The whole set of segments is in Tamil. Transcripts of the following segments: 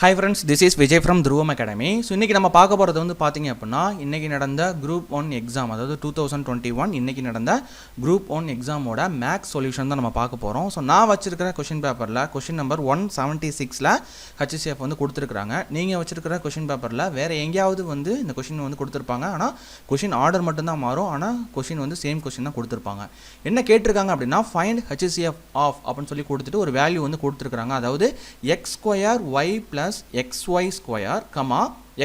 Hi friends, this is Vijay from Dhruvam Academy. So இன்னைக்கு நம்ம பார்க்க போறது வந்து பாத்தீங்க அப்படினா இன்னைக்கு நடந்த group 1 exam அதாவது 2021 இன்னைக்கு நடந்த group 1 exam ஓட max solution தான் நம்ம பார்க்க போறோம். So நான் வச்சிருக்கிற question paperல question number 176ல HCF வந்து கொடுத்திருக்காங்க. நீங்க வச்சிருக்கிற question paperல வேற எங்கயாவது வந்து இந்த question வந்து கொடுத்திருப்பாங்க. ஆனா question order மட்டும் தான் மாறும். ஆனா question வந்து same question தான் கொடுத்திருப்பாங்க. என்ன கேட்டிருக்காங்க அப்படினா find HCF of அப்படினு சொல்லி கொடுத்துட்டு ஒரு வேல்யூ வந்து கொடுத்திருக்காங்க. அதாவது x square y plus xy square,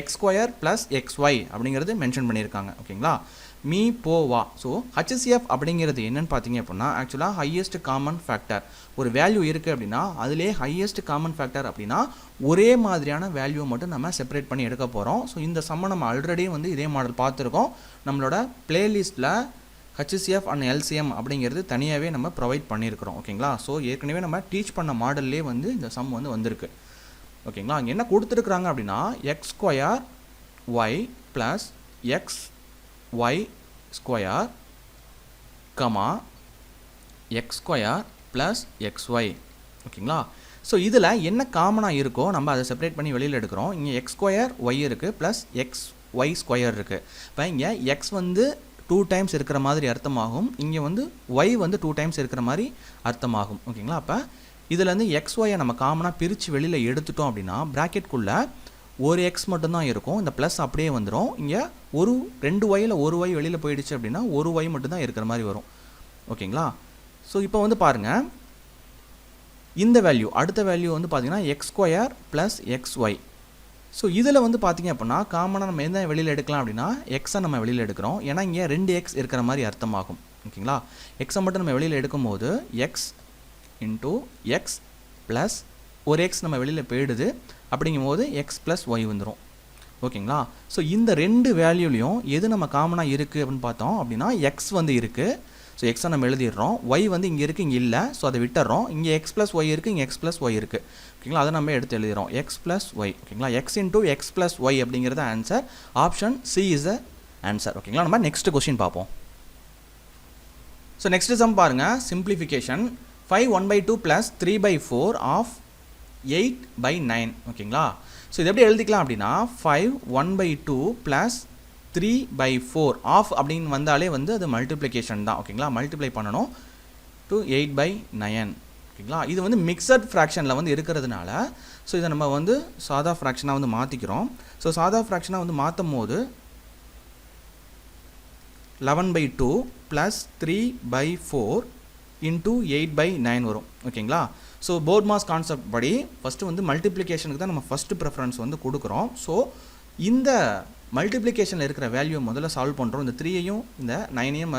x square plus xy அப்படிங்கிறது மென்ஷன் பண்ணியிருக்காங்க. ஓகேங்களா? மீ போவா. ஸோ HCF அப்படிங்கிறது என்னன்னு பார்த்தீங்க அப்படின்னா ஆக்சுவலாக ஹையஸ்ட் காமன் ஃபேக்டர். ஒரு வேல்யூ இருக்குது அப்படின்னா அதிலே ஹையஸ்ட் காமன் ஃபேக்டர் அப்படின்னா ஒரே மாதிரியான வேல்யூவை மட்டும் நம்ம செப்பரேட் பண்ணி எடுக்க போகிறோம். ஸோ இந்த சம்மை நம்ம ஆல்ரெடி வந்து இதே மாடல் பார்த்துருக்கோம். நம்மளோட பிளேலிஸ்ட்டில் HCF அண்ட் LCM அப்படிங்கிறது தனியாகவே நம்ம ப்ரொவைட் பண்ணியிருக்கிறோம். ஓகேங்களா? ஸோ ஏற்கனவே நம்ம டீச் பண்ண மாடல்லே வந்து இந்த சம் வந்து வந்திருக்கு. ஓகேங்களா? அங்கே என்ன கொடுத்துருக்குறாங்க அப்படின்னா X square Y plus X Y square comma X square plus X Y. ஓகேங்களா? ஸோ இதில் என்ன காமனாக இருக்கோ நம்ம அதை செப்பரேட் பண்ணி வெளியில் எடுக்கிறோம். இங்கே எக்ஸ் ஸ்கொயர் ஒய் இருக்குது ப்ளஸ் எக்ஸ் ஒய் ஸ்கொயர் இருக்குது. இப்போ இங்கே எக்ஸ் வந்து 2 டைம்ஸ் இருக்கிற மாதிரி அர்த்தமாகும், இங்கே வந்து ஒய் வந்து 2 டைம்ஸ் இருக்கிற மாதிரி அர்த்தமாகும். ஓகேங்களா? அப்போ இதுலேருந்து எக்ஸ் ஒய்யை நம்ம காமனாக பிரித்து வெளியில் எடுத்துட்டோம் அப்படின்னா ப்ராக்கெட்குள்ளே ஒரு எக்ஸ் மட்டும்தான் இருக்கும். இந்த ப்ளஸ் அப்படியே வந்துடும். இங்கே ஒரு 2 ஒய்யில் ஒரு ஒய் வெளியில் போயிடுச்சு அப்படின்னா ஒரு ஒய் மட்டும்தான் இருக்கிற மாதிரி வரும். ஓகேங்களா? ஸோ இப்போ வந்து பாருங்கள், இந்த வேல்யூ அடுத்த வேல்யூ வந்து பார்த்திங்கன்னா X square plus X Y. So இதில் வந்து பார்த்திங்க அப்படின்னா காமனாக நம்ம எந்த வெளியில் எடுக்கலாம் அப்படின்னா எக்ஸை நம்ம வெளியில் எடுக்கிறோம். ஏன்னா இங்கே 2 எக்ஸ் இருக்கிற மாதிரி அர்த்தமாகும். ஓகேங்களா? எக்ஸை மட்டும் நம்ம வெளியில் எடுக்கும்போது எக்ஸ் இன்ட்டு எக்ஸ் ப்ளஸ் ஒரு எக்ஸ் நம்ம வெளியில் போயிடுது. அப்படிங்கும்போது எக்ஸ் ப்ளஸ் ஒய் வந்துடும். ஓகேங்களா? ஸோ இந்த 2 வேல்யூலையும் எது நம்ம காமனாக இருக்குது அப்படின்னு பார்த்தோம் அப்படின்னா எக்ஸ் வந்து இருக்குது. ஸோ எக்ஸை நம்ம எழுதிடுறோம். ஒய் வந்து இங்கே இருக்குது, இங்கே இல்லை. ஸோ அதை விட்டுறோம். இங்கே எக்ஸ் ப்ளஸ் ஒய் இருக்குது, இங்கே எக்ஸ் ப்ளஸ் ஒய் இருக்குது. ஓகேங்களா? அதை நம்ம எடுத்து எழுதிடுறோம். X plus Y. ஓகேங்களா? X into X plus Y அப்படிங்கிறது answer. Option C is the answer. ஓகேங்களா? நம்ம நெக்ஸ்ட் கொஸ்டின் பார்ப்போம். ஸோ நெக்ஸ்ட் சம் பாருங்கள், சிம்பிளிஃபிகேஷன் 5 1/2 plus 3/4 of 8/9. ஓகேங்களா? ஸோ இது எப்படி எழுதிக்கலாம் அப்படின்னா 5 1/2 plus 3/4 ஆஃப் அப்படின்னு வந்தாலே வந்து அது மல்டிப்ளிகேஷன் தான். ஓகேங்களா? மல்டிப்ளை பண்ணணும் டு 8/9. ஓகேங்களா? இது வந்து மிக்சட் ஃப்ராக்ஷனில் வந்து இருக்கிறதுனால ஸோ இதை நம்ம வந்து சாதா ஃப்ராக்ஷனாக வந்து மாற்றிக்கிறோம். ஸோ சாதா ஃப்ராக்ஷனாக வந்து மாற்றும் போது 11/2 plus 3/4 இன்ட்டு 8/9 வரும். ஓகேங்களா? ஸோ போர்ட் மாஸ் கான்செப்ட் படி ஃபஸ்ட்டு வந்து மல்டிப்ளிகேஷனுக்கு தான் நம்ம ஃபஸ்ட்டு ப்ரிஃபரன்ஸ் வந்து கொடுக்குறோம். ஸோ இந்த மல்டிப்ளிகேஷனில் இருக்கிற வேல்யூ முதல்ல சால்வ் பண்ணுறோம். இந்த 3ஐயும் இந்த 9ஐயும்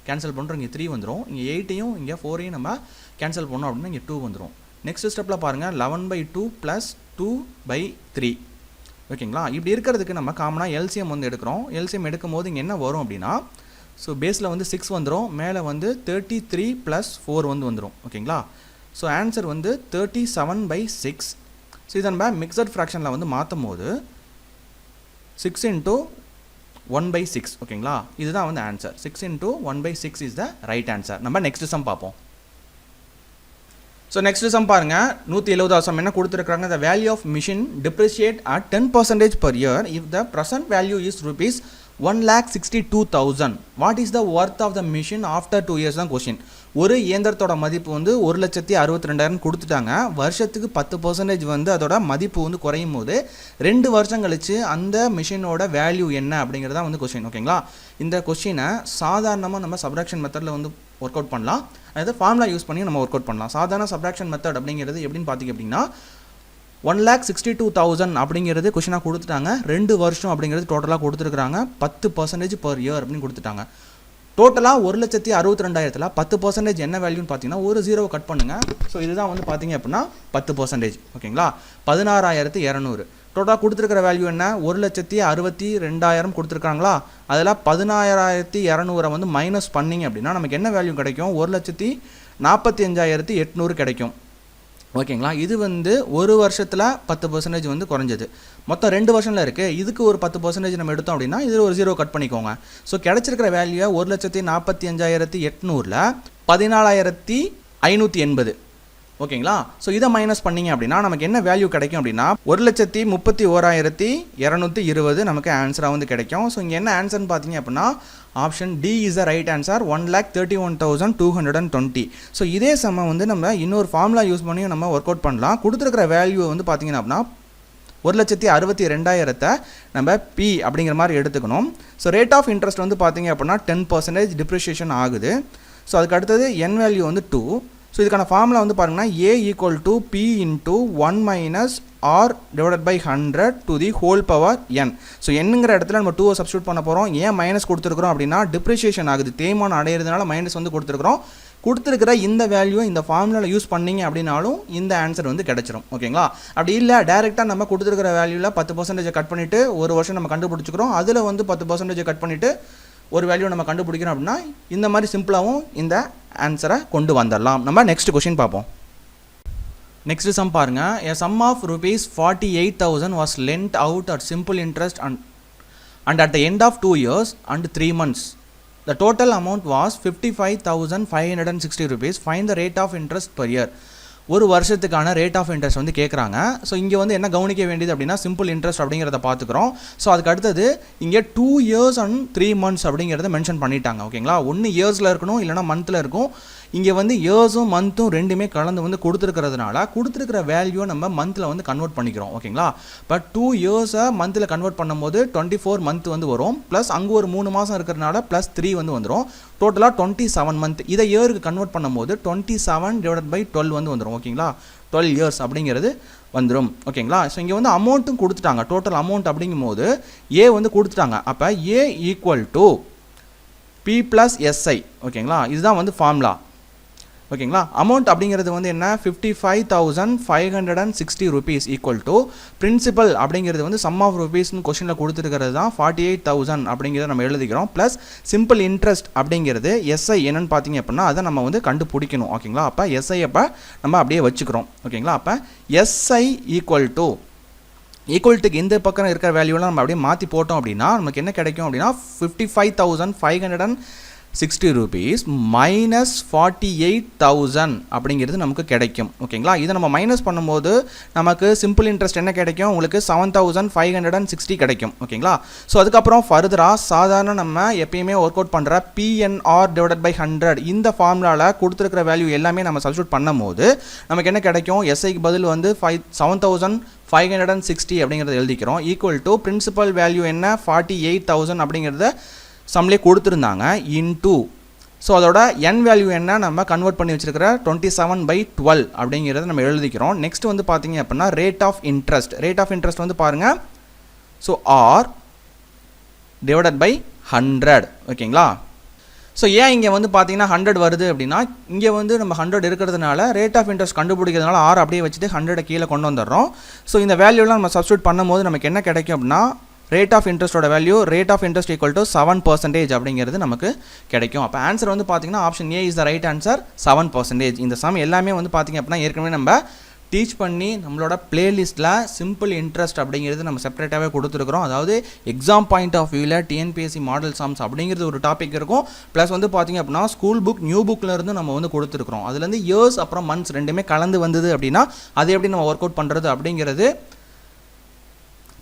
கேன்சல் பண்ணுறோம். இங்கே 3 வந்துடும். இங்கே 8ஐயும் இங்கே 4ஐயும் நம்ம கேன்சல் பண்ணோம் அப்படின்னா இங்கே 2 வந்துடும். நெக்ஸ்ட் ஸ்டெப்பில் பாருங்கள் 11/2 ப்ளஸ் 2/3. ஓகேங்களா? இப்படி இருக்கிறதுக்கு நம்ம காமனாக எல்சிஎம் வந்து எடுக்கிறோம். எல்சிஎம் எடுக்கும் போது இங்கே என்ன வரும் அப்படின்னா ஸோ பேஸில் வந்து 6 வந்துடும், மேலே வந்து 33 + 4 வந்து வந்துடும். ஓகேங்களா? ஸோ ஆன்சர் வந்து 37/6. ஸோ இதை நம்ம மிக்சட் ஃப்ராக்ஷனில் வந்து மாற்றும் போது 6 × 1/6. ஓகேங்களா? இதுதான் வந்து answer. 6 × 1/6 is the right answer. நம்ம நெக்ஸ்ட் சம் பார்ப்போம். ஸோ நெக்ஸ்ட் சம் பாருங்கள், 170 சம் என்ன கொடுத்துருக்காங்க, the value of machine depreciate at 10% per year if the present value is rupees 1,62,000. What is the worth of the machine after 2 years தான் கொஸ்டின். ஒரு இயந்திரத்தோட மதிப்பு வந்து 1,62,000 கொடுத்துட்டாங்க. வருஷத்துக்கு 10% வந்து அதோட மதிப்பு வந்து குறையும் போது 2 வருஷம் கழிச்சு அந்த மிஷினோட வேல்யூ என்ன அப்படிங்கிறதா வந்து கொஸ்டின். ஓகேங்களா? இந்த கொஸ்டினை சாதாரணமாக நம்ம சப்ராக்ஷன் மெத்தடில் வந்து ஒர்க் அவுட் பண்ணலாம். அதாவது ஃபார்முலா யூஸ் பண்ணி நம்ம ஒர்க் அவுட் பண்ணலாம். சாதாரண சப்ராக்ஷன் மெத்தட் அப்படிங்கிறது எப்படின்னு பார்த்தீங்க அப்படின்னா 1,62,000 அப்படிங்கிறது கொஸ்டினாக கொடுத்துட்டாங்க. 2 வருஷம் அப்படிங்கிறது டோட்டலாக கொடுத்துருக்குறாங்க. 10% per year அப்படின்னு கொடுத்துட்டாங்க. டோட்டலாக 1,62,000 10% என்ன வேல்யூன்னு பார்த்தீங்கன்னா ஒரு 0 கட் பண்ணுங்கள். ஸோ இதுதான் வந்து பார்த்தீங்க அப்படின்னா 10%. ஓகேங்களா? 16,200. டோட்டலாக கொடுத்துருக்கிற வேல்யூ என்ன, 1,62,000 கொடுத்துருக்காங்களா? அதில் 16,200 வந்து மைனஸ் பண்ணிங்க அப்படின்னா நமக்கு என்ன வேல்யூ கிடைக்கும், 1,45,800 கிடைக்கும். ஓகேங்களா? இது வந்து ஒரு வருஷத்தில் 10% வந்து குறைஞ்சது. மொத்தம் 2 வருஷத்தில் இருக்குது. இதுக்கு ஒரு 10% நம்ம எடுத்தோம் அப்படின்னா இதில் ஒரு 0 கட் பண்ணிக்கோங்க. ஸோ கிடச்சிருக்கிற வேல்யூ 1,45,800ல் 14,580. ஓகேங்களா. ஸோ இதை மைனஸ் பண்ணிங்க அப்படின்னா நமக்கு என்ன வேல்யூ கிடைக்கும் அப்படின்னா 1,31,220 நமக்கு ஆன்சராக வந்து கிடைக்கும். ஸோ இங்கே என்ன ஆன்சர்னு பார்த்தீங்க அப்படின்னா option D is the right answer, 1,31,220. So இதே சம வந்து நம்ம இன்னொரு ஃபார்முலா யூஸ் பண்ணியும் நம்ம ஒர்க் அவுட் பண்ணலாம். கொடுத்துருக்கிற வேல்யூ வந்து பார்த்தீங்கன்னா அப்படின்னா 1,62,000 நம்ம பி அப்படிங்கிற மாதிரி எடுத்துக்கணும். ஸோ ரேட் ஆஃப் இன்ட்ரெஸ்ட் வந்து பார்த்தீங்க அப்படின்னா 10% டிப்ரிஷியேஷன் ஆகுது. ஸோ அதுக்கு அடுத்தது என் வேல்யூ வந்து 2. ஸோ இதுக்கான ஃபார்முலா வந்து பாருங்கன்னா A = P × 1 - R / 100 to the whole power n. So என்னங்கிற இடத்துல நம்ம 2 சப்ஸ்டியூட் பண்ண போகிறோம். ஏன் மைனஸ் கொடுத்துருக்குறோம் அப்படின்னா டிப்ரிஷியேஷன் ஆகுது, தேய்மானம் அடையிறதுனால மைனஸ் வந்து கொடுத்துருக்குறோம். கொடுத்துருக்கிற இந்த வேல்யூ இந்த ஃபார்முலாவில் யூஸ் பண்ணிங்க அப்படின்னாலும் இந்த ஆன்சர் வந்து கிடச்சிரும். ஓகேங்களா. அப்படி இல்லை டேரெக்டாக நம்ம கொடுத்துருக்கிற வேல்யூவில் 10% கட் பண்ணிவிட்டு ஒரு வருஷம் நம்ம கண்டுபிடிச்சிக்கிறோம், அதில் வந்து 10% கட் பண்ணிவிட்டு ஒரு வேல்யூ நம்ம கண்டுபிடிக்கிறோம் அப்படின்னா இந்த மாதிரி சிம்பிளாகவும் இந்த ஆன்சரை கொண்டு வந்துடலாம். நம்ம நெக்ஸ்ட் கொஸ்டின் பார்ப்போம். நெக்ஸ்ட் சம் பாருங்க. a sum of rupees 48,000 was lent out at simple interest and at the end of 2 years and 3 months. The total amount was 55,560 rupees. Find the rate of interest per year. ஒரு வருஷத்துக்கான ரேட் ஆஃப் இன்ட்ரெஸ்ட் வந்து கேட்குறாங்க. ஸோ இங்கே வந்து என்ன கவனிக்க வேண்டியது அப்படின்னா சிம்பிள் இன்ட்ரெஸ்ட் அப்படிங்கிறத பார்த்துக்கிறோம். ஸோ அதுக்கு அடுத்தது இங்கே 2 years and 3 months அப்படிங்கிறத மென்ஷன் பண்ணிட்டாங்க. ஓகேங்களா. ஒன்று இயர்ஸில் இருக்கணும், இல்லைனா மந்தில் இருக்கும். இங்கே வந்து இயர்ஸும் மந்த்தும் ரெண்டுமே கலந்து வந்து கொடுத்துருக்கிறதுனால கொடுத்துருக்கிற வேல்யூவை நம்ம மந்தில் வந்து கன்வெர்ட் பண்ணிக்கிறோம். ஓகேங்களா. பட் 2 years மந்தில் கன்வெர்ட் பண்ணும்போது 24 month வந்து வரும், ப்ளஸ் அங்கே ஒரு 3 மாதம் இருக்கிறதுனால +3 வந்து வந்துடும். டோட்டலாக 27 month. இதை இயருக்கு கன்வெர்ட் பண்ணும்போது 27 / 12 வந்து வந்துடும். ஓகேங்களா. 12 years அப்படிங்கிறது வந்துடும். ஓகேங்களா. ஸோ இங்கே வந்து அமௌண்ட்டும் கொடுத்துட்டாங்க. டோட்டல் அமௌண்ட் அப்படிங்கும்போது ஏ வந்து கொடுத்துட்டாங்க. அப்போ A = P + SI. ஓகேங்களா. இதுதான் வந்து ஃபார்முலா. ஓகேங்களா. அமௌண்ட் அப்படிங்கிறது வந்து என்ன 55,560 rupees = பிரின்சிபல் அப்படிங்கிறது வந்து சம் ஆஃப் ருபீஸ்னு கொஸ்டினில் கொடுத்துருக்கிறது தான் 48,000 அப்படிங்கிறத நம்ம எழுதிக்கிறோம். ப்ளஸ் சிம்பிள் இன்ட்ரெஸ்ட் அப்படிங்கிறது எஸ்ஐ என்னன்னு பார்த்தீங்க அப்படின்னா அதை நம்ம வந்து கண்டுபிடிக்கணும். ஓகேங்களா. அப்போ எஸ்ஐ அப்போ நம்ம அப்படியே வச்சுக்கிறோம். ஓகேங்களா. அப்போ எஸ்ஐ ஈக்குவல்ட்டுக்கு இந்த பக்கம் இருக்கிற வேல்யூலாம் நம்ம அப்படியே மாற்றி போட்டோம் அப்படின்னா நமக்கு என்ன கிடைக்கும் அப்படின்னா 55,560 rupees - 48,000 அப்படிங்கிறது நமக்கு கிடைக்கும். ஓகேங்களா. இதை நம்ம மைனஸ் பண்ணும்போது நமக்கு சிம்பிள் இன்ட்ரெஸ்ட் என்ன கிடைக்கும், உங்களுக்கு 7,560 கிடைக்கும். ஓகேங்களா. ஸோ அதுக்கப்புறம் ஃபர்தராக சாதாரண நம்ம எப்பயுமே ஒர்க் அவுட் பண்ணுற PNR / 100 இந்த ஃபார்முலாவில் கொடுத்துருக்கிற வேல்யூ எல்லாமே நம்ம சப்ஸ்டியூட் பண்ணும் போது நமக்கு என்ன கிடைக்கும், எஸ்ஐக்கு பதில் வந்து 7,560 அப்படிங்கிறத எழுதிக்கிறோம். ஈக்குவல் டு பிரின்சிபல் வேல்யூ என்ன 48,000 அப்படிங்கிறத சம்லே கொடுத்துருந்தாங்க இன்டூ. ஸோ அதோட n வேல்யூ என்ன நம்ம கன்வெர்ட் பண்ணி வச்சிருக்கிற 27/12 அப்படிங்கிறத நம்ம எழுதிக்கிறோம். நெக்ஸ்ட் வந்து பார்த்தீங்க அப்படின்னா ரேட் ஆஃப் இன்ட்ரெஸ்ட் வந்து பாருங்கள். So R / 100. ஓகேங்களா. ஸோ ஏன் இங்கே வந்து பார்த்தீங்கன்னா 100 வருது அப்படின்னா இங்கே வந்து நம்ம 100 இருக்கிறதுனால ரேட் ஆஃப் இன்ட்ரெஸ்ட் கண்டுபிடிக்கிறதுனால R அப்படியே வச்சுட்டு 100 கீழே கொண்டு வந்துடுறோம். ஸோ இந்த வேல்யூலாம் நம்ம சப்ஸ்டியூட் பண்ணும்போது நமக்கு என்ன கிடைக்கும் அப்படின்னா ரேட் ஆஃப் இன்ட்ரெஸ்ட்டோட வேல்யூ ரேட் ஆஃப் இன்ட்ரெஸ்ட் = 7% அப்படிங்கிறது நமக்கு கிடைக்கும். அப்போ ஆன்சர் வந்து பார்த்தீங்கன்னா option A is the right answer, 7%. இந்த சம் எல்லாமே வந்து பார்த்தீங்க அப்படின்னா ஏற்கனவே நம்ம டீச் பண்ணி நம்மளோட பிளேலிஸ்ட்டில் சிம்பிள் இன்ட்ரெஸ்ட் அப்படிங்கிறது நம்ம செப்பரேட்டாகவே கொடுத்துருக்குறோம். அதாவது எக்ஸாம் பாயிண்ட் ஆஃப் வியூவில் டிஎன்பிஎஸ்சி மாடல் சம்ஸ் அப்படிங்கிறது ஒரு டாபிக் இருக்கும். ப்ளஸ் வந்து பார்த்திங்க அப்படின்னா ஸ்கூல் புக் நியூ புக்கில் இருந்து நம்ம வந்து கொடுத்துருக்குறோம். அதுலேருந்து இயர்ஸ் அப்புறம் மந்த்ஸ் ரெண்டுமே கலந்து வந்தது அப்படின்னா அதை எப்படி நம்ம ஒர்க் அவுட் பண்ணுறது அப்படிங்கிறது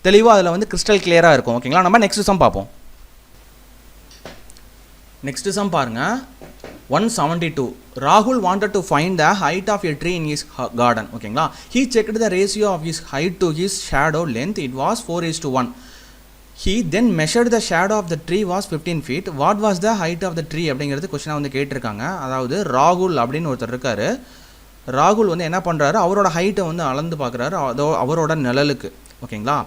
தெளிவாக அதில் வந்து கிறிஸ்டல் கிளியராக இருக்கும். ஓகேங்களா. நம்ம நெக்ஸ்ட் சம் பார்ப்போம். நெக்ஸ்ட் சம் பாருங்கள். 172. Rahul wanted to find the height of a tree in his garden. ஓகேங்களா. He checked the ratio of his height to his shadow length. It was 4:1. He then measured the shadow of the tree was 15 feet. What was the height of the tree அப்படிங்கிறது கொஸ்டினாக வந்து கேட்டிருக்காங்க. அதாவது ராகுல் அப்படின்னு ஒருத்தர் இருக்கார். ராகுல் வந்து என்ன பண்ணுறாரு, அவரோட ஹைட்டை வந்து அளந்து பார்க்குறாரு அவரோட நிழலுக்கு. ஓகேங்களா.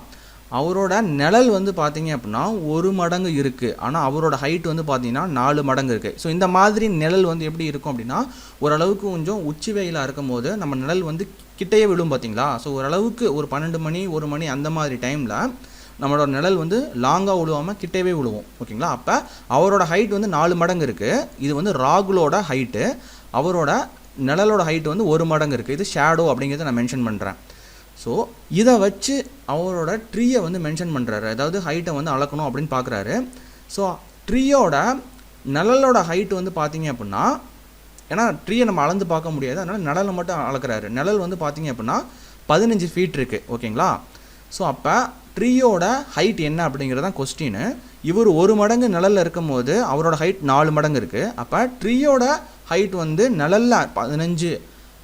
அவரோட நிழல் வந்து பார்த்தீங்க அப்படின்னா 1 மடங்கு இருக்குது, ஆனால் அவரோட ஹைட் வந்து பார்த்தீங்கன்னா 4 மடங்கு இருக்குது. ஸோ இந்த மாதிரி நிழல் வந்து எப்படி இருக்கும் அப்படின்னா ஓரளவுக்கு கொஞ்சம் உச்சி வெயிலாக இருக்கும் போது நம்ம நிழல் வந்து கிட்டையே விழும் பார்த்தீங்களா. ஸோ ஓரளவுக்கு ஒரு 12 மணி 1 மணி அந்த மாதிரி டைமில் நம்மளோட நிழல் வந்து லாங்காக விழுவாமல் கிட்டவே விழுவோம். ஓகேங்களா. அப்போ அவரோட ஹைட் வந்து 4 மடங்கு இருக்குது. இது வந்து ராகுலோட ஹைட்டு, அவரோட நிழலோட ஹைட் வந்து 1 மடங்கு இருக்குது. இது ஷேடோ அப்படிங்கிறத நான் மென்ஷன் பண்ணுறேன். ஸோ இதை வச்சு அவரோட ட்ரீயை வந்து மென்ஷன் பண்ணுறாரு, அதாவது ஹைட்டை வந்து அளக்கணும் அப்படின்னு பார்க்குறாரு. ஸோ ட்ரீயோட நிழலோட ஹைட் வந்து பார்த்தீங்க அப்படின்னா ஏன்னா ட்ரீயை நம்ம அளந்து பார்க்க முடியாது, அதனால் நிழலை மட்டும் அளக்குறாரு. நிழல் வந்து பார்த்தீங்க அப்படின்னா 15 ஃபீட் இருக்குது. ஓகேங்களா? ஸோ அப்போ ட்ரீயோட ஹைட் என்ன அப்படிங்கிறது தான் கொஸ்டின். இவர் 1 மடங்கு நிழலில் இருக்கும் போது அவரோட ஹைட் 4 மடங்கு இருக்குது. அப்போ ட்ரீயோட ஹைட் வந்து நிழலில் 15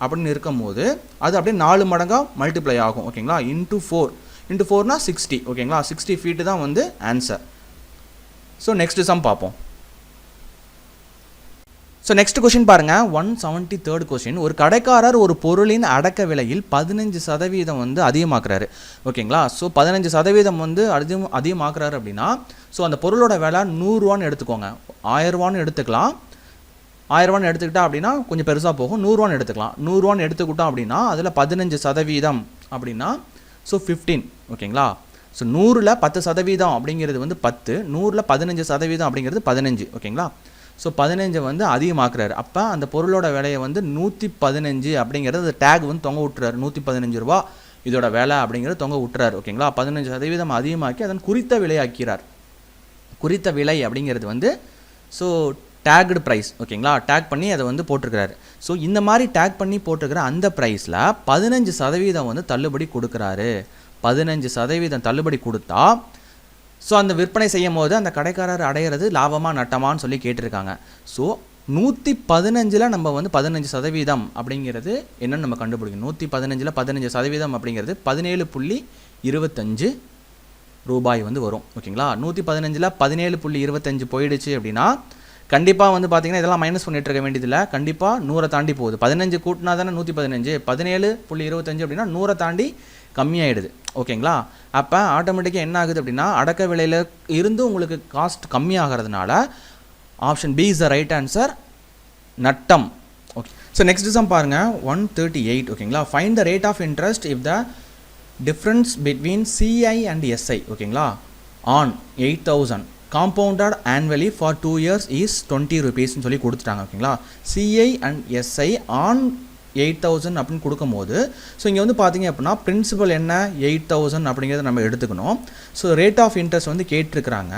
அப்படின்னு இருக்கும் போது அது அப்படியே 4 மடங்காக மல்டிப்ளை ஆகும். ஓகேங்களா? இன்ட்டு 4 60. ஓகேங்களா? 60 ஃபீட்டு தான் வந்து ஆன்சர். ஸோ நெக்ஸ்ட் சம் பார்ப்போம். ஸோ நெக்ஸ்ட் கொஸ்டின் பாருங்கள், 173rd கொஸ்டின். ஒரு கடைக்காரர் ஒரு பொருளின் அடக்க விலையில் 15% வந்து அதிகமாக்குறாரு. ஓகேங்களா? ஸோ 15% வந்து அதிகமாக்குறாரு அப்படின்னா ஸோ அந்த பொருளோட விலை 100 ரூபான்னு எடுத்துக்கோங்க. 1000 ரூபான்னு எடுத்துக்கலாம். 1000 ரூபான்னு எடுத்துக்கிட்டா அப்படின்னா கொஞ்சம் பெருசாக போகும். 100 ரூபான்னு எடுத்துக்கலாம். 100 ரூபான்னு எடுத்துக்கிட்டோம் அப்படின்னா அதில் 15% அப்படின்னா ஸோ 15. ஓகேங்களா? ஸோ 100ல் 10% அப்படிங்கிறது வந்து 10, 100ல் 15% அப்படிங்கிறது 15. ஓகேங்களா? ஸோ 15 வந்து அதிகமாக்குறாரு. அப்போ அந்த பொருளோட விலையை வந்து 115 அப்படிங்கிறது டேக் வந்து தொங்க விட்டுறாரு. 115 ரூபா இதோட விலை அப்படிங்கிறது தொங்க விட்டுறாரு. ஓகேங்களா? 15% அதிகமாக்கி அதன் குறித்த விலையாக்கிறார். குறித்த விலை அப்படிங்கிறது வந்து ஸோ டேக்டு ப்ரைஸ். ஓகேங்களா? டேக் பண்ணி அதை வந்து போட்டிருக்கிறாரு. ஸோ இந்த மாதிரி டேக் பண்ணி போட்டிருக்கிற அந்த ப்ரைஸில் 15% வந்து தள்ளுபடி கொடுக்குறாரு. 15% தள்ளுபடி கொடுத்தா ஸோ அந்த விற்பனை செய்யும் போது அந்த கடைக்காரர் அடையிறது லாபமாக நட்டமான்னு சொல்லி கேட்டிருக்காங்க. ஸோ 115ல் நம்ம வந்து 15% அப்படிங்கிறது என்னென்னு நம்ம கண்டுபிடிக்கணும். 115ல் 15% அப்படிங்கிறது 17.25 ரூபாய் வந்து வரும். ஓகேங்களா? 115ல் 17.25 போயிடுச்சு அப்படின்னா கண்டிப்பாக வந்து பார்த்தீங்கன்னா இதெல்லாம் மைனஸ் பண்ணிட்டு இருக்க வேண்டியதில்லை. கண்டிப்பாக 100 தாண்டி போகுது. 15 கூட்டினா தானே 115. 17.25 அப்படின்னா 100 தாண்டி கம்மியாயிடுது. ஓகேங்களா? அப்போ ஆட்டோமேட்டிக்காக என்ன ஆகுது அப்படின்னா அடக்க விலையில் இருந்து உங்களுக்கு காஸ்ட் கம்மியாகிறதுனால option B is the right answer, நட்டம். ஓகே. ஸோ நெக்ஸ்ட் சம் பாருங்கள், 138. ஓகேங்களா? Find the rate of interest if the difference between CI and SI. ஓகேங்களா? On 8000 compounded annually for 2 years is 20 rupeesன்னு சொல்லி கொடுத்துட்டாங்க. ஓகேங்களா? சிஐ அண்ட் எஸ்ஐ ஆன் 8000 அப்படின்னு கொடுக்கும்போது ஸோ இங்கே வந்து பார்த்தீங்க அப்படின்னா பிரின்சிபல் என்ன 8000 அப்படிங்கிறத நம்ம எடுத்துக்கணும். ஸோ ரேட் ஆஃப் இன்ட்ரெஸ்ட் வந்து கேட்டிருக்கிறாங்க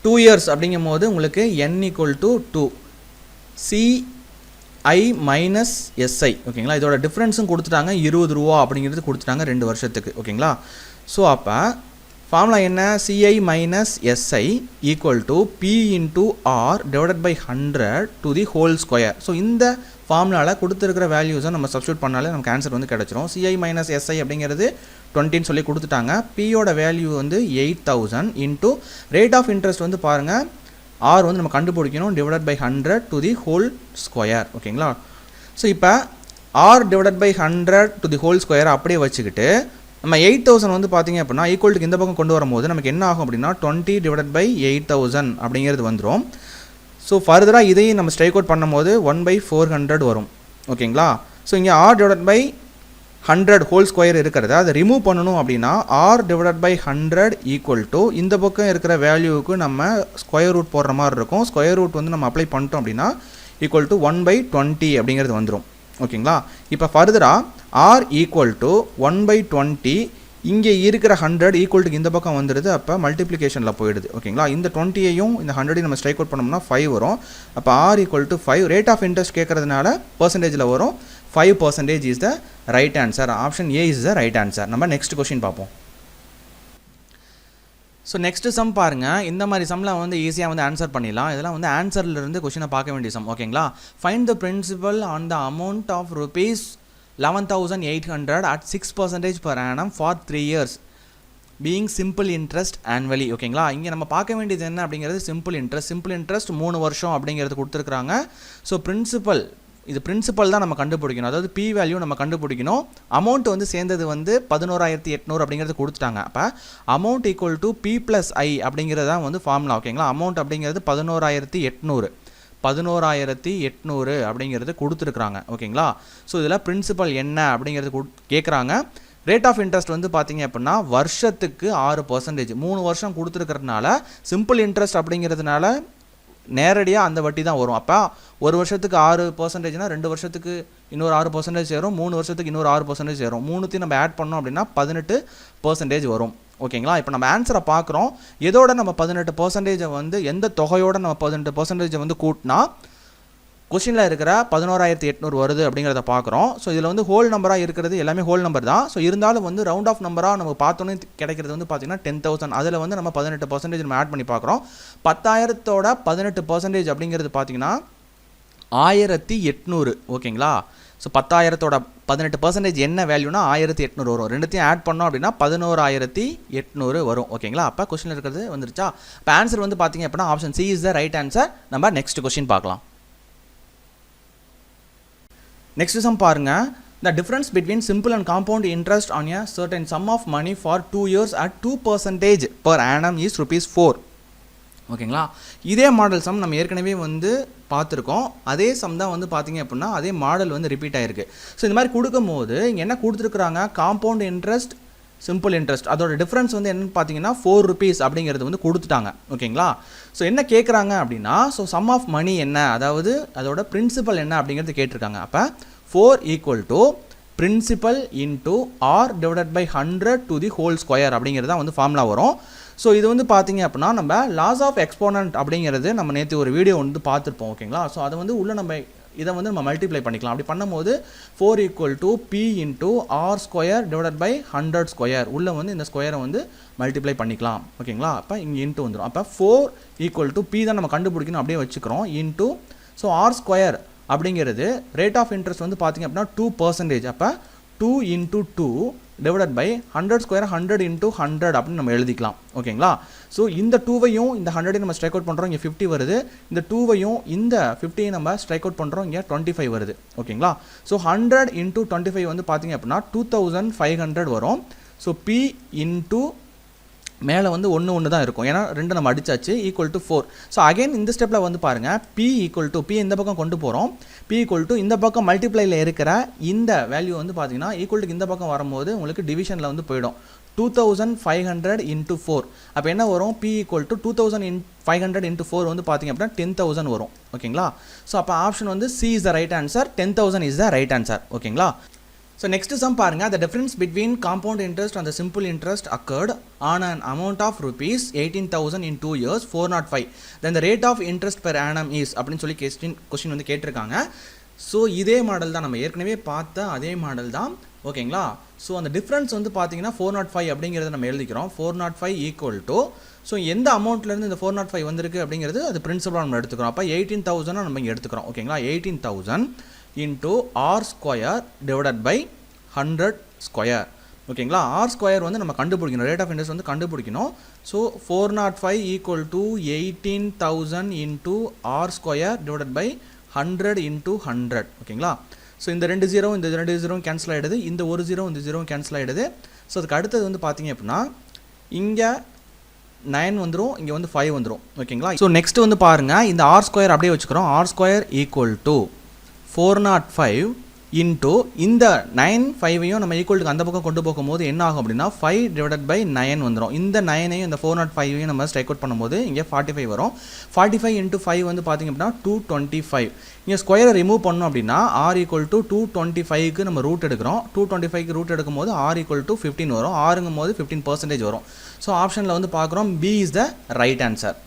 2 years அப்படிங்கும் போது உங்களுக்கு n = 2 சிஐ மைனஸ் எஸ்ஐ. ஓகேங்களா? இதோட டிஃப்ரென்ஸும் கொடுத்துட்டாங்க 20 ரூபா அப்படிங்கிறது கொடுத்துட்டாங்க 2 வருஷத்துக்கு. ஓகேங்களா? ஸோ அப்போ ஃபார்முலா என்ன, CI minus SI equal to P into R divided by 100 so இந்த ஃபார்முலாவில் கொடுத்துருக்கிற வேல்யூஸை நம்ம சப்ஸ்டியூட் பண்ணாலே நமக்கு ஆன்சர் வந்து கிடச்சிரும். சிஐ மைனஸ் எஸ்ஐ அப்படிங்கிறது 20ன்னு சொல்லி கொடுத்துட்டாங்க. பியோட வேல்யூ வந்து 8000 இன்டூ ரேட் ஆஃப் இன்ட்ரெஸ்ட் வந்து பாருங்கள் ஆர் வந்து நம்ம கண்டுபிடிக்கணும் டிவைடட் பை 100 ஓகேங்களா? ஸோ இப்போ ஆர் டிவைடட் பை 100 அப்படியே வச்சுக்கிட்டு நம்ம 8000 வந்து பார்த்தீங்க அப்படின்னா ஈக்குவல்ட்டுக்கு இந்த பக்கம் கொண்டு வரும்போது நமக்கு என்ன ஆகும் அப்படின்னா 20 டிவைடட் பை 8000 அப்படிங்கிறது வந்துடும். ஸோ ஃபர்தராக இதையும் நம்ம ஸ்ட்ரைக் அவுட் பண்ணும்போது 1/400 வரும். ஓகேங்களா? ஸோ இங்கே ஆர் டிவைடட் பை 100 இருக்கிறத அதை ரிமூவ் பண்ணணும் அப்படின்னா R divided by 100 equal to இந்த பக்கம் இருக்கிற வேல்யூவுக்கு நம்ம ஸ்கொயர் ரூட் போடுற மாதிரி இருக்கும். ஸ்கொயர் ரூட் வந்து நம்ம அப்ளை பண்ணிட்டோம் அப்படின்னா ஈக்குவல் டு 1/20 அப்படிங்கிறது வந்துடும். ஓகேங்களா? இப்போ ஃபர்தராக ஆர் ஈக்குவல் டு 1/20 இங்கே இருக்கிற 100 ஈக்குவல்ட்டுக்கு இந்த பக்கம் வந்துடுது. அப்போ மல்டிப்ளிகேஷனில் போயிடுது. ஓகேங்களா? இந்த 20ஐயும் இந்த 100ஐயும் நம்ம ஸ்ட்ரைக் அவுட் பண்ணோம்னா 5 வரும். அப்போ R equal to 5. Rate of interest கேட்கறதுனால பர்சன்டேஜில் வரும். 5% is the right answer. Option A is the right answer. நம்ம நெக்ஸ்ட் கொஸ்டின் பார்ப்போம். ஸோ நெக்ஸ்ட் சம் பாருங்கள், இந்த மாதிரி சம்லாம் வந்து ஈஸியாக வந்து ஆன்சர் பண்ணிடலாம். இதெல்லாம் வந்து ஆன்சர்லேருந்து கொஸ்டினை பார்க்க வேண்டிய சம். ஓகேங்களா? Find the principal on the amount of rupees 11,800 at 6% per annum for 3 years being simple interest annually. ஓகேங்களா? இங்கே நம்ம பார்க்க வேண்டியது என்ன அப்படிங்கிறது சிம்பிள் இன்ட்ரெஸ்ட் 3 வருஷம் அப்படிங்கிறது கொடுத்துருக்குறாங்க. ஸோ பிரின்சிபல் தான் நம்ம கண்டுபிடிக்கணும். அதாவது பி வேல்யூ நம்ம கண்டுபிடிக்கணும். அமௌண்ட் வந்து சேர்ந்தது வந்து 11,800 அப்படிங்கிறது கொடுத்துட்டாங்க. அப்போ amount equal to P plus I அப்படிங்கிறது தான் வந்து ஃபார்முலா. ஓகேங்களா? அமௌண்ட் அப்படிங்கிறது 11,800 அப்படிங்கிறது கொடுத்துருக்குறாங்க. ஓகேங்களா? ஸோ இதில் பிரின்சிபல் என்ன அப்படிங்கிறது கேட்குறாங்க. ரேட் ஆஃப் இன்ட்ரெஸ்ட் வந்து பார்த்தீங்க அப்படின்னா வருஷத்துக்கு 6%. 3 வருஷம் கொடுத்துருக்கிறதுனால சிம்பிள் இன்ட்ரெஸ்ட் அப்படிங்கிறதுனால நேரடியாக அந்த வட்டி தான் வரும். அப்போ ஒரு வருஷத்துக்கு 6%னா 2 வருஷத்துக்கு இன்னொரு 6% சேரும், 3 வருஷத்துக்கு இன்னொரு 6% சேரும். 3த்தையும் நம்ம ஆட் பண்ணோம் அப்படின்னா 18% வரும். ஓகேங்களா? இப்போ நம்ம ஆன்சரை பார்க்குறோம். எதோட நம்ம 18% வந்து எந்த தொகையோட நம்ம 18% வந்து கூட்டினா கொஸ்டினில் இருக்கிற 11800 வருது அப்படிங்கிறத பார்க்குறோம். ஸோ இதில் வந்து ஹோல் நம்பராக இருக்கிறது எல்லாமே ஹோல் நம்பர் தான். ஸோ இருந்தாலும் வந்து ரவுண்ட் ஆஃப் நம்பராக நம்ம பார்த்தோன்னே கிடைக்கிறது வந்து பார்த்திங்கன்னா 10,000. அதில் வந்து நம்ம 18% நம்ம ஆட் பண்ணி பார்க்குறோம். 10,000 18% அப்படிங்கிறது பார்த்திங்கன்னா 1800. ஓகேங்களா? ஸோ 10,000 18% என்ன வேல்யூனா 1800 வரும். ரெண்டுத்தையும் ஆட் பண்ணோம் அப்படின்னா 11,800 வரும். ஓகேங்களா? அப்போ கொஸ்டினில் இருக்கிறது வந்துருச்சா? இப்போ ஆன்சர் வந்து பார்த்திங்க அப்படின்னா option C is the right answer. நம்ம நெக்ஸ்ட் கொஸ்டின் பார்க்கலாம். நெக்ஸ்ட் சம் பாருங்க. The difference between simple and compound interest on a certain sum of money for 2 years at 2% per annum is ₹4. ஓகேங்களா? இதே மாடல் சம் நம்ம ஏற்கனவே வந்து பார்த்துருக்கோம். அதே சம் தான் வந்து பார்த்தீங்க அப்படின்னா அதே மாடல் வந்து ரிப்பீட் ஆகிருக்கு. ஸோ இந்த மாதிரி கொடுக்கும்போது இங்கே என்ன கொடுத்துருக்குறாங்க, காம்பவுண்ட் இன்ட்ரெஸ்ட் சிம்பிள் இன்ட்ரெஸ்ட், அதோட டிஃப்ரென்ஸ் வந்து என்னென்னு பார்த்தீங்கன்னா ₹4 அப்படிங்கிறது வந்து கொடுத்துட்டாங்க. ஓகேங்களா? ஸோ என்ன கேட்குறாங்க அப்படின்னா, ஸோ சம் ஆஃப் மணி என்ன, அதாவது அதோட பிரின்சிபல் என்ன அப்படிங்கிறது கேட்டிருக்காங்க. அப்போ 4 equal to principal into R divided by 100 to the whole square அப்படிங்கிறது தான் வந்து ஃபார்முலா வரும். ஸோ இது வந்து பார்த்தீங்க அப்படின்னா நம்ம லாஸ் ஆஃப் எக்ஸ்போனன்ட் அப்படிங்கிறது நம்ம நேற்று ஒரு வீடியோ வந்து பார்த்துருப்போம். ஓகேங்களா? ஸோ அதை வந்து உள்ள நம்ம இதை வந்து நம்ம மல்டிப்ளை பண்ணிக்கலாம். அப்படி பண்ணும்போது 4 equal to P into R square divided by 100 square, உள்ளே வந்து இந்த ஸ்கொயரை வந்து மல்டிப்ளை பண்ணிக்கலாம். ஓகேங்களா? அப்போ இங்கே இன்ட்டு வந்துடும். அப்போ 4 ஈக்குவல் டு பி தான் நம்ம கண்டுபிடிக்கணும், அப்படியே வச்சுக்கிறோம். இன்டூ ஸோ ஆர் ஸ்கொயர் அப்படிங்கிறது ரேட் ஆஃப் இன்ட்ரெஸ்ட் வந்து பார்த்திங்க அப்படின்னா 2%. அப்போ 2 into 2 divided by 100 square 100 into 100 அப்படின்னு நம்ம எழுதிக்கலாம். ஓகேங்களா? ஸோ இந்த 2வையும் இந்த 100ஐயும் நம்ம ஸ்ட்ரைக் அவுட் பண்ணுறோம், இங்கே 50 வருது. இந்த 2வையும் இந்த 50ஐயும் நம்ம ஸ்ட்ரைக் அவுட் பண்ணுறோம், இங்கே 25 வருது. ஓகேங்களா? ஸோ 100 இன்டூ 25 வந்து பார்த்திங்க அப்படின்னா 2500 வரும். ஸோ பி இன்டூ மேலே வந்து ஒன்று தான் இருக்கும், ஏன்னா 2 நம்ம அடிச்சாச்சு, ஈக்குவல் டு 4. ஸோ அகைன் இந்த ஸ்டெப்பில் வந்து பாருங்கள், பி ஈக்குவல் டு பி இந்த பக்கம் கொண்டு போகிறோம். பி ஈக்குவல் டு இந்த பக்கம் மல்டிப்ளையில் இருக்கிற இந்த வேல்யூ வந்து பார்த்தீங்கன்னா ஈக்குவல் டு இந்த பக்கம் வரும்போது உங்களுக்கு டிவிஷனில் வந்து போயிடும். 2500 இன்ட்டு 4. அப்போ என்ன வரும், பி ஈக்குவல் டு 2500 இன்ட்டு 4 வந்து பார்த்திங்க அப்படின்னா 10,000 வரும். ஓகேங்களா? ஸோ அப்போ ஆப்ஷன் வந்து C is the right answer, 10,000 is the right answer. ஓகேங்களா? So next sum பாருங்க, the difference between compound interest and the simple interest occurred on an amount of rupees 18,000 in 2 years 405. Then the rate of interest per annum is அப்படின்னு சொல்லி கொஸ்டின் வந்து கேட்டிருக்காங்க. ஸோ இதே மாடல் தான், நம்ம ஏற்கனவே பார்த்த அதே மாடல் தான். ஓகேங்களா? ஸோ அந்த டிஃப்ரென்ஸ் வந்து பார்த்தீங்கன்னா 405 அப்படிங்கிறத நம்ம எழுதிக்கிறோம். 405 ஈக்குவல் டு ஸோ எந்த அமௌண்ட்லேருந்து இந்த 405 வந்திருக்கு அப்படிங்கிறது அது பிரின்சிபலாக நம்ம எடுத்துக்கிறோம். அப்போ 18,000 நம்ம இங்கே எடுத்துக்கிறோம். ஓகேங்களா? 18,000 into R square divided by 100 square. ஓகேங்களா? ஆர் ஸ்கொயர் வந்து நம்ம கண்டுபிடிக்கணும், ரேட் ஆஃப் இன்ட்ரெஸ்ட் வந்து கண்டுபிடிக்கணும். So 405 equal to 18,000 into R square divided by 100 into 100. ஓகேங்களா? ஸோ இந்த 2 0 இந்த 2 0 கேன்சல் ஆகிடுது, இந்த 1 0 இந்த 0 கேன்சல் ஆகிடுது. ஸோ அதுக்கு அடுத்தது வந்து பார்த்தீங்க அப்படின்னா இங்கே 9 வந்துடும், இங்கே வந்து 5 வந்துடும். ஓகேங்களா? ஸோ நெக்ஸ்ட் வந்து பாருங்கள், இந்த ஆர் ஸ்கொயர் அப்படியே வச்சுக்கிறோம். R square equal to 405 into இந்த 9 5ஐயும் நம்ம ஈக்குவலுக்கு அந்த பக்கம் கொண்டு போகும்போது என்ன ஆகும் அப்படின்னா 5 டிவைடட் பை 9 வந்துடும். இந்த 9ஐயும் இந்த 405ஐயும் நம்ம ஸ்ட்ரைக் அவுட் பண்ணும்போது இங்கே 45 வரும். 45 இன்டூ 5 வந்து பார்த்திங்க அப்படின்னா 225. இங்கே ஸ்கொயரை ரிமூவ் பண்ணோம் அப்படின்னா ஆர் ஈக்குவல் டு 225க்கு நம்ம ரூட் எடுக்கிறோம். 225க்கு ரூட் எடுக்கும்போது ஆர் ஈக்குவல் டு 15 வரும். ஆறுங்கும் போது 15% வரும். ஸோ ஆப்ஷனில் வந்து பார்க்குறோம் B is the right answer.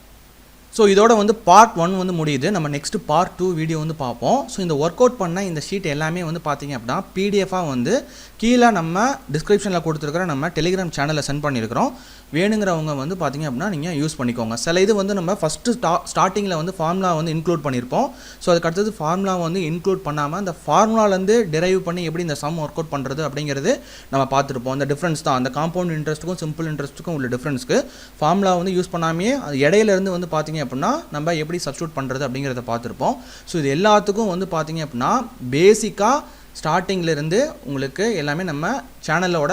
So இதோட வந்து பார்ட் 1 வந்து முடியுது. நம்ம நெக்ஸ்ட் பார்ட் 2 வீடியோ வந்து பார்ப்போம். ஸோ இந்த ஒர்க் அவுட் பண்ண இந்த ஷீட் எல்லாமே வந்து பார்த்தீங்க அப்படின்னா பிடிஎஃபாக வந்து கீழே நம்ம டிஸ்கிரிப்ஷனில் கொடுத்துருக்குற நம்ம டெலிகிராம் சேனலில் சென்ட் பண்ணியிருக்கிறோம். வேணுங்கிறவங்க வந்து பார்த்தீங்க அப்படின்னா நீங்கள் யூஸ் பண்ணிக்கோங்க. சில இது வந்து நம்ம ஃபஸ்ட்டு ஸ்டார்டிங்கில் வந்து ஃபார்முலா வந்து இன்க்ளூட் பண்ணியிருப்போம். ஸோ அதுக்கு அடுத்தது ஃபார்முலா வந்து இன்க்ளூட் பண்ணாமல் அந்த ஃபார்முலாலேருந்து டெரைவ் பண்ணி எப்படி இந்த சம் ஒர்க் அவுட் பண்ணுறது அப்படிங்கிறது நம்ம பார்த்துருப்போம். அந்த டிஃப்ரென்ஸ் தான், அந்த காம்பவுண்ட் இன்ட்ரெஸ்ட்டுக்கும் சிம்பிள் இன்ட்ரெஸ்ட்டுக்கும் உள்ள டிஃப்ரென்ஸ்க்கு ஃபார்முலா வந்து யூஸ் பண்ணாமே அது இடையிலேருந்து வந்து பார்த்தீங்க அப்படின்னா நம்ம எப்படி சப்ஸ்டியூட் பண்ணுறது அப்படிங்கிறத பார்த்துருப்போம். ஸோ இது எல்லாத்துக்கும் வந்து பார்த்தீங்க அப்படின்னா பேசிக்காக ஸ்டார்டிங்கிலேருந்து உங்களுக்கு எல்லாமே நம்ம சேனலோட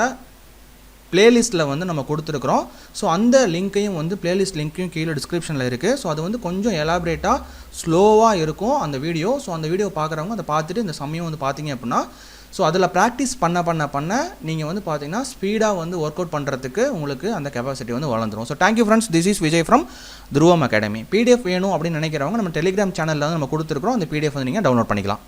பிளேலிஸ்ட்டில் வந்து நம்ம கொடுத்துருக்குறோம். ஸோ அந்த லிங்க்கையும் வந்து பிளேலிஸ்ட் லிங்க்கையும் கீழே டிஸ்கிரிப்ஷனில் இருக்குது. ஸோ அது வந்து கொஞ்சம் எலாபரேட்டாக ஸ்லோவாக இருக்கும் அந்த வீடியோ. ஸோ அந்த வீடியோ பார்க்குறவங்க அதை பார்த்துட்டு இந்த சமயம் வந்து பார்த்தீங்க அப்படின்னா ஸோ அதில் ப்ராக்டிஸ் பண்ண நீங்கள் வந்து பார்த்தீங்கன்னா ஸ்பீடாக வந்து ஒர்க் அவுட் பண்ணுறதுக்கு உங்களுக்கு அந்த கெப்பாசிட்டி வந்து வளர்ந்துடும். So thank you friends, this is Vijay from Dhruvam academy. PDF வேணும் அப்படின்னு நினைக்கிறவங்க நம்ம டெலிகிராம் சேனலில் வந்து நம்ம கொடுத்துருக்குறோம். அந்த பிடிஎஃப் வந்து நீங்கள் டவுன்லோட் பண்ணிக்கலாம்.